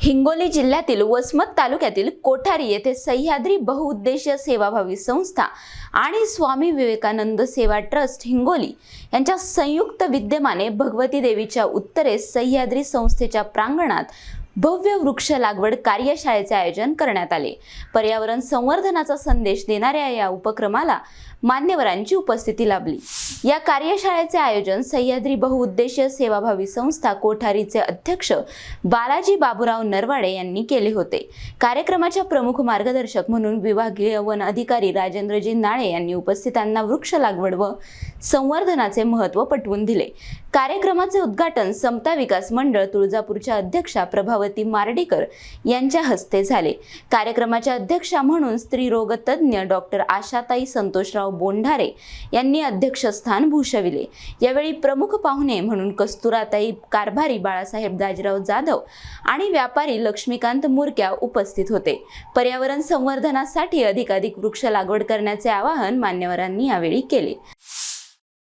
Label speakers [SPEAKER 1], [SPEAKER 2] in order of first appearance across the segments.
[SPEAKER 1] हिंगोली जिल्ह्यातील वसमत तालुक्यातील कोठारी येथे सह्याद्री बहुउद्देशीय सेवाभावी संस्था आणि स्वामी विवेकानंद सेवा ट्रस्ट हिंगोली यांच्या संयुक्त विद्यमाने भगवती देवीच्या उत्तरेस सह्याद्री संस्थेच्या प्रांगणात भव्य वृक्ष लागवड कार्यशाळेचे आयोजन करण्यात आले। पर्यावरण संवर्धनाचा संदेश देणाऱ्या या उपक्रमाला मान्यवरांची उपस्थिती लाभली। या कार्यशाळेचे आयोजन सह्याद्री बहुउद्देशीय सेवाभावी संस्था कोठारीचे अध्यक्ष बालाजी बाबूराव नरवाडे यांनी केले होते। कार्यक्रमाच्या प्रमुख मार्गदर्शक म्हणून विभागीय वन अधिकारी राजेंद्रजी नाळे यांनी उपस्थितांना वृक्ष लागवड व संवर्धनाचे महत्त्व पटवून दिले। कार्यक्रमाचे उद्घाटन समता विकास मंडळ तुळजापूरच्या अध्यक्षा प्रभावती मार्डीकर यांच्या हस्ते झाले। कार्यक्रमाच्या अध्यक्षा म्हणून स्त्रीरोग तज्ञ डॉक्टर आशाताई संतोषराव बोंढारे यांनी अध्यक्षस्थान भूषविले। यावेळी प्रमुख पाहुणे म्हणून कस्तुराताई कारभारी, बाळासाहेब दाजीराव जाधव आणि व्यापारी लक्ष्मीकांत मुरक्या उपस्थित होते। पर्यावरण संवर्धनासाठी अधिकाधिक वृक्ष लागवड करण्याचे आवाहन मान्यवरांनी यावेळी केले।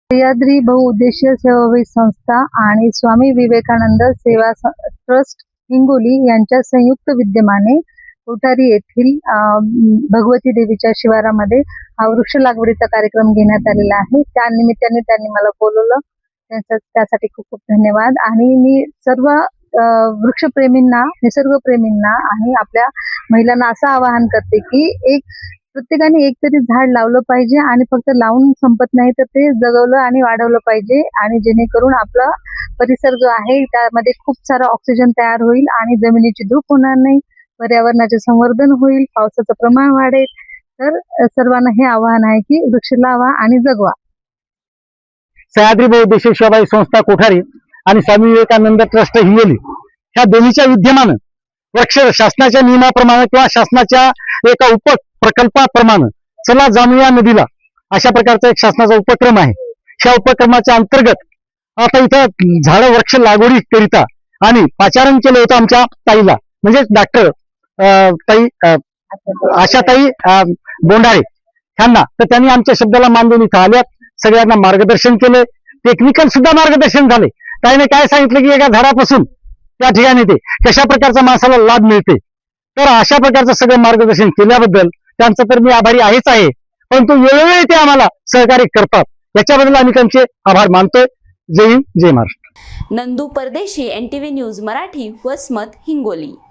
[SPEAKER 2] सह्याद्री बहुउद्देशीय सेवाभावी संस्था आणि स्वामी विवेकानंद सेवा ट्रस्ट हिंगोली यांच्या संयुक्त विद्यमाने कोठारी येथील भगवती देवीच्या शिवारामध्ये हा वृक्ष लागवडीचा कार्यक्रम घेण्यात आलेला आहे। त्या निमित्ताने त्यांनी मला बोलवलं, त्यासाठी खूप खूप धन्यवाद। आणि मी सर्व वृक्षप्रेमींना, निसर्गप्रेमींना आणि आपल्या महिलांना असं आवाहन करते की प्रत्येकाने एक तरी झाड लावलं पाहिजे आणि फक्त लावून संपत नाही तर ते जगवलं आणि वाढवलं पाहिजे, आणि जेणेकरून आपला परिसर जो आहे त्यामध्ये खूप सारा ऑक्सिजन तयार होईल आणि जमिनीची धूप होणार नाही, पर्यावरणाचे संवर्धन होईल, पावसाचं प्रमाण वाढेल। तर सर्वांना हे आवाहन आहे की वृक्ष लावा आणि जगवा।
[SPEAKER 3] सह्याद्री बहुउद्देशीय सेवाभावी संस्था कोठारी आणि स्वामी विवेकानंद ट्रस्ट हिंगोली ह्या दोन्हीच्या विद्यमानं वृक्ष शासनाच्या नियमाप्रमाणे किंवा शासनाच्या एका उपप्रकल्पाप्रमाणे चला जाणूया नदीला अशा प्रकारचा एक शासनाचा उपक्रम आहे। ह्या उपक्रमाच्या अंतर्गत आता इथं झाडं वृक्ष लागवडी करिता आणि पाचारण केलं होतं आमच्या ताईला, म्हणजे डॉक्टर आशाताई बोंढारे ह्यांना। तर त्यांनी आमच्या शब्दाला मान देऊन इथं आल्यात, सगळ्यांना मार्गदर्शन केले, टेक्निकल सुद्धा मार्गदर्शन झाले। ताईने काय सांगितलं की एका झाडापासून त्या ठिकाणी ते कशा प्रकारचा माणसाला लाभ मिळते, तर अशा प्रकारचं सगळं मार्गदर्शन केल्याबद्दल त्यांचा तर मी आभारी आहेच आहे, परंतु वेळोवेळी ते आम्हाला सहकार्य करतात, याच्याबद्दल आम्ही त्यांचे आभार मानतोय। जय हिंद, जय महाराष्ट्र।
[SPEAKER 1] नंदू परदेशी, NTV न्यूज मराठी, वसमत, हिंगोली।